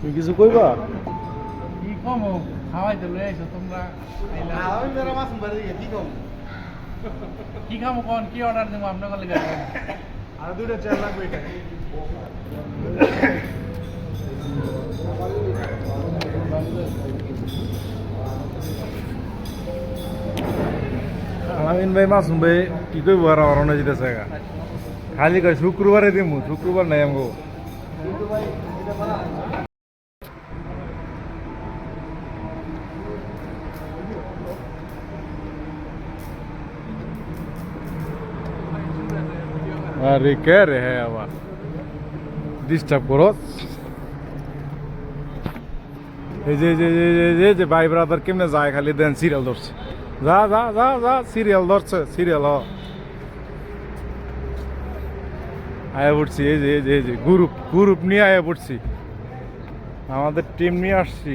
তুই কিছু কইবা? কি কম খাওয়াইতে লই আইছো তোমরা? আমি মেরা মাছ বাড়ি কি কম? কি খামো কোন কি অর্ডার দেবো আপনাদের লাগা? আর দুইটা চেয়ার লাগবে এটা। আলামিন ভাই মাসুম ভাই কি কইব আর অরণ যেতেছে খালি কয় শুক্রবারে দিমু, শুক্রবার নাই আমগো। আরে কে রে হ্যাঁ আবার ডিস্টার্ব করো। এই যে ভাই ব্রাদার কেমনে যায় খালি দেন সিরিয়াল ধরছে, যা যা যা যা সিরিয়াল ধরছে, সিরিয়াল আয়া পড়ছি। এই যে গ্রুপ নিয়ে আয়া পড়ছি, আমাদের টিম নিয়ে আসছি।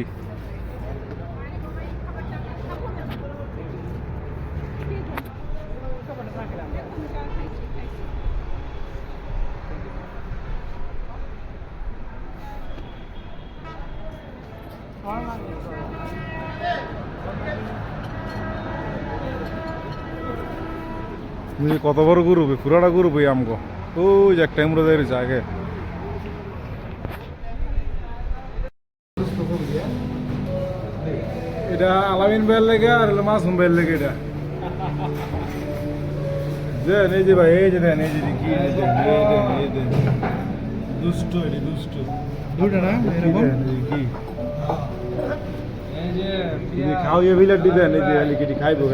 কত বড় গ্রুপ, পুরাটা গ্রুপ আমগো। ওই যে একটা আমরা যাই রয়েছে আগে। এটা আলামিন ভাইয়ের লেগে আর হলো মাসুম ভাইয়ের লেগে। এটা যে এই যে ভাই এই যে দেন, এই যে কি দুষ্ট, এটা দুষ্ট দুইটা না এরকম কি খাওয়াইয়ে বিলাট দিবেন। এই যে লিখিটি খাইবো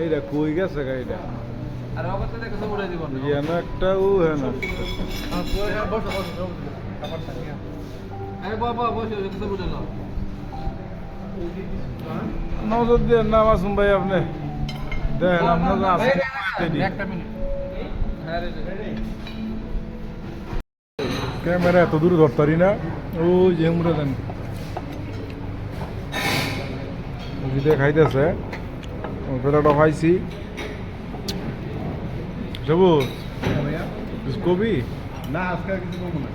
এইটা কই গেছে গাড়িটা একটা ও হ্যাঁ না নজর দিয়ে না মাসুম ভাই আপনি দেখেন আপনার ক্যামেরা এত দূর ধরতারি না। ওই যে আমরা দেন খাইতেছে পেটাটা খাইছি। সবুজ কবি না আজকে কিছু কম না।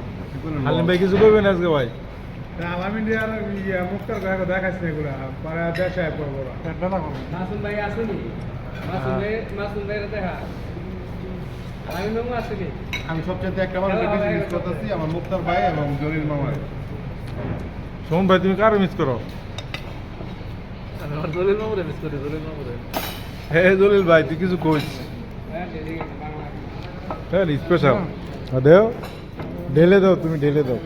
হালিম ভাই কিছু করবেন আজকে ভাই? আলামিন আর মুক্তার গায়ে দেখাচ্ছে এগুলা পরে দেখায় পড়বো মাসুম ভাই আসেনি? মাসুম ভাই দেখা আলামিন মামু আসেনি? আমি সবচেয়ে একটা মানুষ বেশি মিস করতেছি আমার মুক্তার ভাই এবং জলিল মামার। সোমন ভাই তুমি কারো মিস করো? জলিল মামুরে মিস করে, জলিল মামুরে। হ্যাঁ জলিল ভাই তুই কিছু কইস? হ্যাঁ স্পেশাল দেও, ঢেলে দাও, তুমি ঢেলে দাও।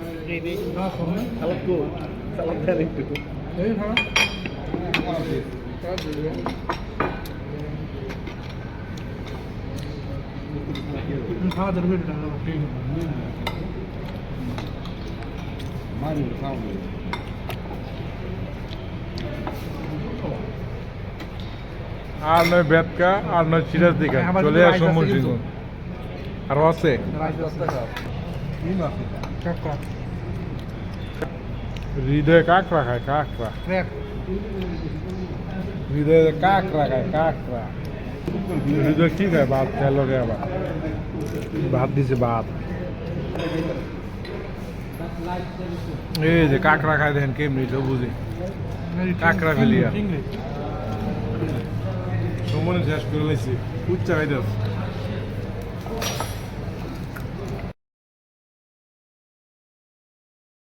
খাওয়া ধরবে আর নয় বেদকা, আর নয় সিরাজ দিঘা, চলে আসো মসজিদ। আরো আছে হৃদয়ে কাঁকড়া খায়, কাঁকড়া হৃদয়ে কাঁকড়া খায়, কাঁকড়া। হৃদয় কি খায়? ভাত খেলো রে আবার, ভাত দিছে ভাত। এই যে কাঁকড়া খায় দেখেন কেমনি বুঝে কাঁকড়া ফেলিয়া সুমনে শেষ করে লাইছে উচ্চা খাইতে